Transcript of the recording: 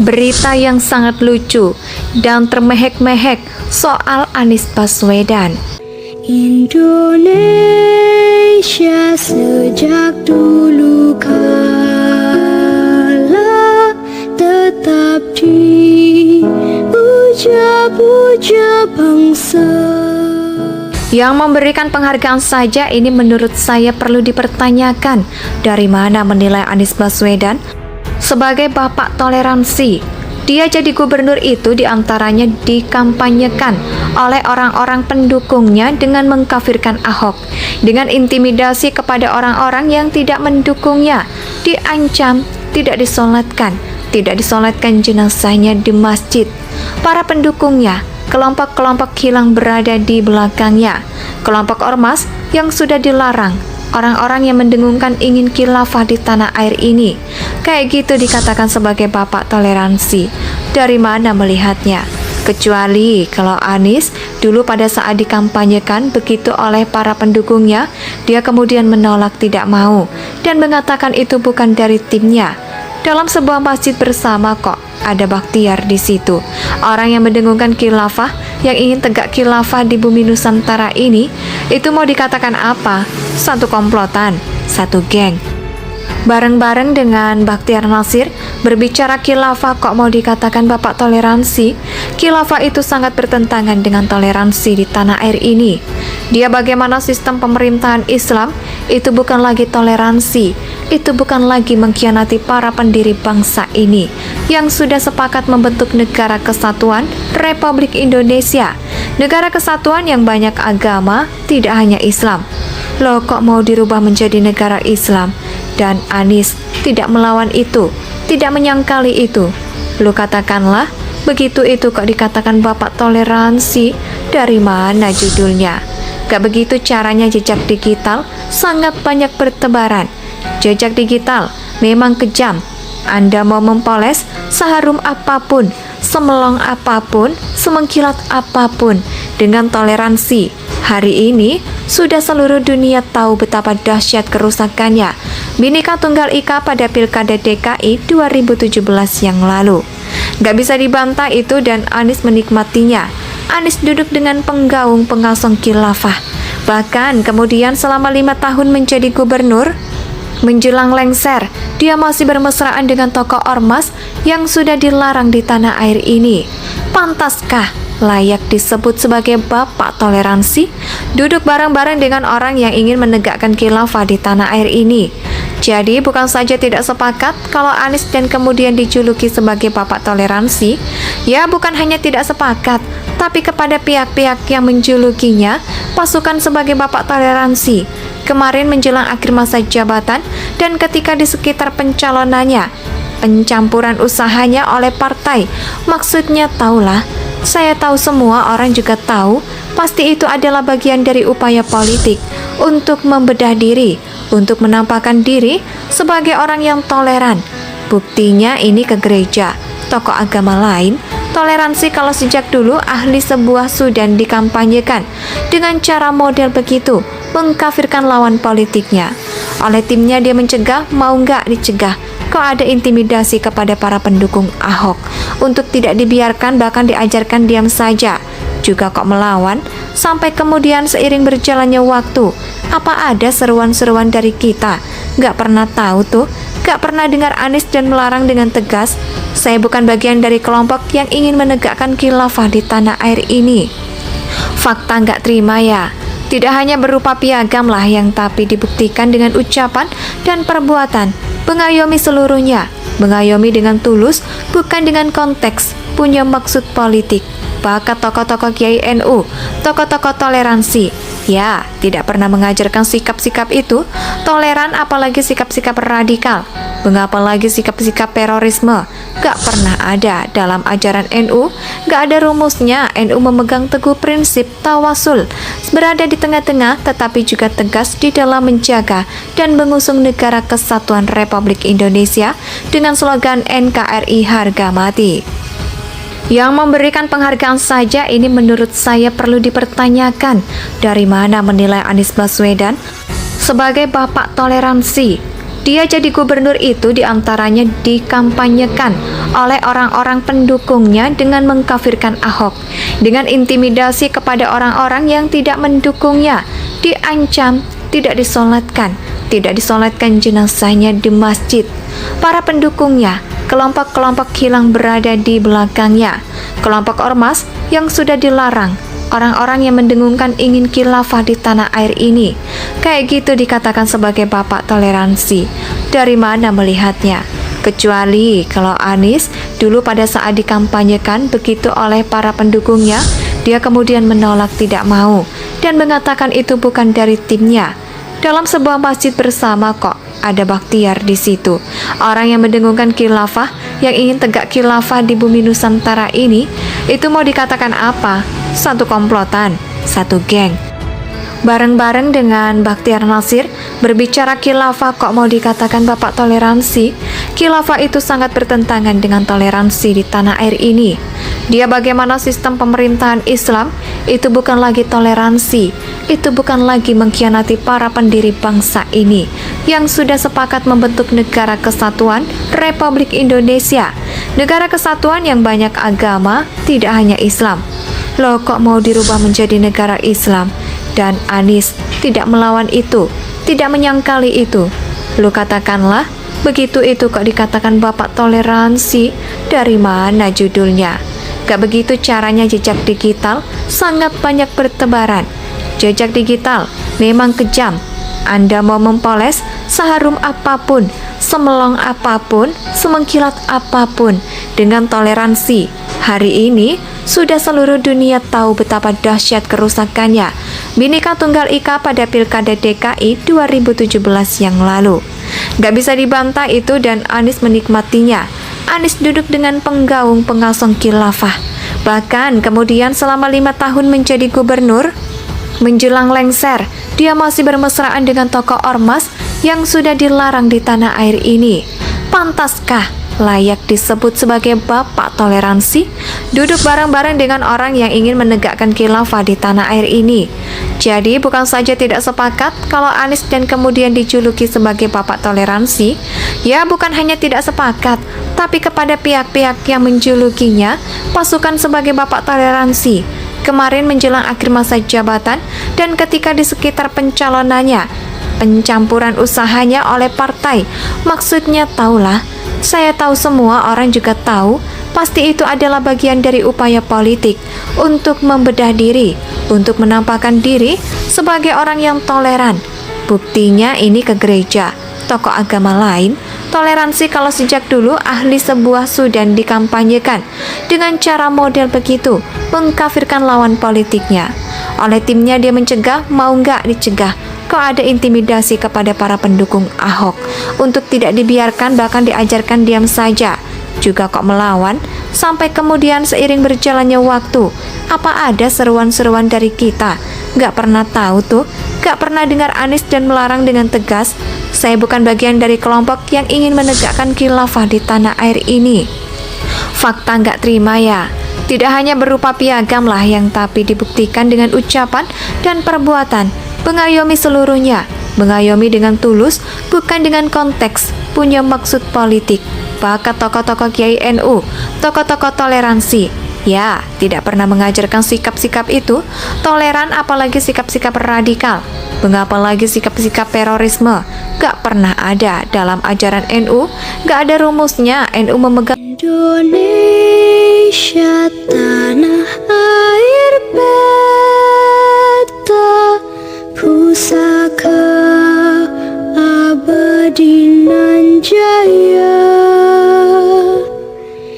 Berita yang sangat lucu dan termehek-mehek soal Anies Baswedan. Indonesia sejak dulu kala tetap dipuja-puja bangsa. Yang memberikan penghargaan saja ini menurut saya perlu dipertanyakan. Dari mana menilai Anies Baswedan sebagai bapak toleransi? Dia jadi gubernur itu diantaranya dikampanyekan oleh orang-orang pendukungnya dengan mengkafirkan Ahok, dengan intimidasi kepada orang-orang yang tidak mendukungnya, diancam tidak disolatkan jenazahnya di masjid. Para pendukungnya, kelompok-kelompok hilang berada di belakangnya, kelompok ormas yang sudah dilarang, orang-orang yang mendengungkan ingin khilafah di tanah air ini. Kayak gitu dikatakan sebagai bapak toleransi. Dari mana melihatnya? Kecuali kalau Anies dulu pada saat dikampanyekan begitu oleh para pendukungnya, dia kemudian menolak, tidak mau, dan mengatakan itu bukan dari timnya. Dalam sebuah masjid bersama kok ada Bakhtiar di situ. Orang yang mendengungkan khilafah, yang ingin tegak khilafah di bumi Nusantara ini, itu mau dikatakan apa? Satu komplotan, satu geng. Bareng-bareng dengan Bakhtiar Nasir berbicara khilafah kok mau dikatakan bapak toleransi? Khilafah itu sangat bertentangan dengan toleransi di tanah air ini. Dia bagaimana sistem pemerintahan Islam itu bukan lagi toleransi, itu bukan lagi mengkhianati para pendiri bangsa ini yang sudah sepakat membentuk negara kesatuan Republik Indonesia. Negara kesatuan yang banyak agama, tidak hanya Islam. Loh, kok mau dirubah menjadi negara Islam? Dan Anies tidak melawan itu, tidak menyangkali itu. Lu katakanlah, begitu itu kok dikatakan bapak toleransi? Dari mana judulnya? Gak begitu caranya. Jejak digital sangat banyak bertebaran. Jejak digital memang kejam. Anda mau mempoles seharum apapun, semelong apapun, semengkilat apapun dengan toleransi. Hari ini sudah seluruh dunia tahu betapa dahsyat kerusakannya Bhinneka Tunggal Ika pada Pilkada DKI 2017 yang lalu. Gak bisa dibantah itu dan Anies menikmatinya. Anies duduk dengan penggaung pengasong khilafah. Bahkan kemudian selama 5 tahun menjadi gubernur, menjelang lengser, dia masih bermesraan dengan tokoh ormas yang sudah dilarang di tanah air ini. Pantaskah layak disebut sebagai bapak toleransi? Duduk bareng-bareng dengan orang yang ingin menegakkan khilafah di tanah air ini. Jadi bukan saja tidak sepakat kalau Anies dan kemudian dijuluki sebagai bapak toleransi, ya bukan hanya tidak sepakat, tapi kepada pihak-pihak yang menjulukinya pasukan sebagai bapak toleransi. Kemarin menjelang akhir masa jabatan dan ketika di sekitar pencalonannya, pencampuran usahanya oleh partai, maksudnya tahulah, saya tahu, semua orang juga tahu, pasti itu adalah bagian dari upaya politik untuk membedah diri, untuk menampakkan diri sebagai orang yang toleran. Buktinya ini ke gereja, tokoh agama lain. Toleransi kalau sejak dulu ahli sebuah Sudan dikampanyekan dengan cara model begitu, mengkafirkan lawan politiknya. Oleh timnya dia mencegah, mau nggak dicegah. Kok ada intimidasi kepada para pendukung Ahok untuk tidak dibiarkan, bahkan diajarkan diam saja. Juga kok melawan, sampai kemudian seiring berjalannya waktu, apa ada seruan-seruan dari kita? Gak pernah tahu tuh, gak pernah dengar Anies dan melarang dengan tegas. Saya bukan bagian dari kelompok yang ingin menegakkan khilafah di tanah air ini. Fakta gak terima ya? Tidak hanya berupa piagam lah yang tapi dibuktikan dengan ucapan dan perbuatan. Mengayomi seluruhnya, mengayomi dengan tulus, bukan dengan konteks, punya maksud politik. Bakat tokoh-tokoh Kiai NU, tokoh-tokoh toleransi, ya tidak pernah mengajarkan sikap-sikap itu, toleran apalagi sikap-sikap radikal, mengapa lagi sikap-sikap terorisme, gak pernah ada dalam ajaran NU, gak ada rumusnya. NU memegang teguh prinsip tawasul, berada di tengah-tengah tetapi juga tegas di dalam menjaga dan mengusung negara kesatuan Republik Indonesia dengan slogan NKRI harga mati. Yang memberikan penghargaan saja ini menurut saya perlu dipertanyakan. Dari mana menilai Anies Baswedan sebagai bapak toleransi? Dia jadi gubernur itu diantaranya dikampanyekan oleh orang-orang pendukungnya dengan mengkafirkan Ahok, dengan intimidasi kepada orang-orang yang tidak mendukungnya, diancam tidak disolatkan jenazahnya di masjid. Para pendukungnya, kelompok-kelompok hilang berada di belakangnya, kelompok ormas yang sudah dilarang, orang-orang yang mendengungkan ingin khilafah di tanah air ini. Kayak gitu dikatakan sebagai bapak toleransi. Dari mana melihatnya? Kecuali kalau Anies dulu pada saat dikampanyekan begitu oleh para pendukungnya, dia kemudian menolak, tidak mau, dan mengatakan itu bukan dari timnya. Dalam sebuah masjid bersama kok ada Bakhtiar di situ. Orang yang mendengungkan khilafah, yang ingin tegak khilafah di bumi Nusantara ini, itu mau dikatakan apa? Satu komplotan, satu geng. Bareng-bareng dengan Bakhtiar Nasir berbicara khilafah kok mau dikatakan bapak toleransi? Khilafah itu sangat bertentangan dengan toleransi di tanah air ini. Dia bagaimana sistem pemerintahan Islam itu bukan lagi toleransi, itu bukan lagi mengkhianati para pendiri bangsa ini yang sudah sepakat membentuk negara kesatuan Republik Indonesia. Negara kesatuan yang banyak agama, tidak hanya Islam. Loh, kok mau dirubah menjadi negara Islam? Dan Anies tidak melawan itu, tidak menyangkali itu. Lu katakanlah, begitu itu kok dikatakan bapak toleransi? Dari mana judulnya? Gak begitu caranya jejak digital, sangat banyak bertebaran. Jejak digital memang kejam. Anda mau mempoles seharum apapun, semelong apapun, semengkilat apapun, dengan toleransi. Hari ini sudah seluruh dunia tahu betapa dahsyat kerusakannya Bhinneka Tunggal Ika pada Pilkada DKI 2017 yang lalu. Gak bisa dibantah itu dan Anies menikmatinya. Anies duduk dengan penggaung pengasong khilafah. Bahkan kemudian selama 5 tahun menjadi gubernur, menjelang lengser, dia masih bermesraan dengan tokoh ormas yang sudah dilarang di tanah air ini. Pantaskah layak disebut sebagai bapak toleransi? Duduk bareng-bareng dengan orang yang ingin menegakkan khilafah di tanah air ini. Jadi bukan saja tidak sepakat kalau Anies dan kemudian dijuluki sebagai bapak toleransi, ya bukan hanya tidak sepakat, tapi kepada pihak-pihak yang menjulukinya pasukan sebagai bapak toleransi. Kemarin menjelang akhir masa jabatan dan ketika di sekitar pencalonannya, pencampuran usahanya oleh partai, maksudnya tahulah, saya tahu, semua orang juga tahu, pasti itu adalah bagian dari upaya politik untuk membedah diri, untuk menampakkan diri sebagai orang yang toleran. Buktinya ini ke gereja, tokoh agama lain, toleransi kalau sejak dulu ahli sebuah Sudan dikampanyekan dengan cara model begitu, mengkafirkan lawan politiknya. Oleh timnya dia mencegah, mau nggak dicegah. Kok ada intimidasi kepada para pendukung Ahok untuk tidak dibiarkan, bahkan diajarkan diam saja. Juga kok melawan, sampai kemudian seiring berjalannya waktu, apa ada seruan-seruan dari kita? Gak pernah tahu tuh, gak pernah dengar Anies dan melarang dengan tegas, saya bukan bagian dari kelompok yang ingin menegakkan khilafah di tanah air ini. Fakta gak terima ya? Tidak hanya berupa piagam lah yang tapi dibuktikan dengan ucapan dan perbuatan. Mengayomi seluruhnya, mengayomi dengan tulus, bukan dengan konteks, punya maksud politik. Bahkan tokoh-tokoh Kiai NU, tokoh-tokoh toleransi, ya tidak pernah mengajarkan sikap-sikap itu, toleran apalagi sikap-sikap radikal, mengapa lagi sikap-sikap terorisme, gak pernah ada dalam ajaran NU, gak ada rumusnya. NU memegang Indonesia tanah air beta, pusaka abadi nan jaya.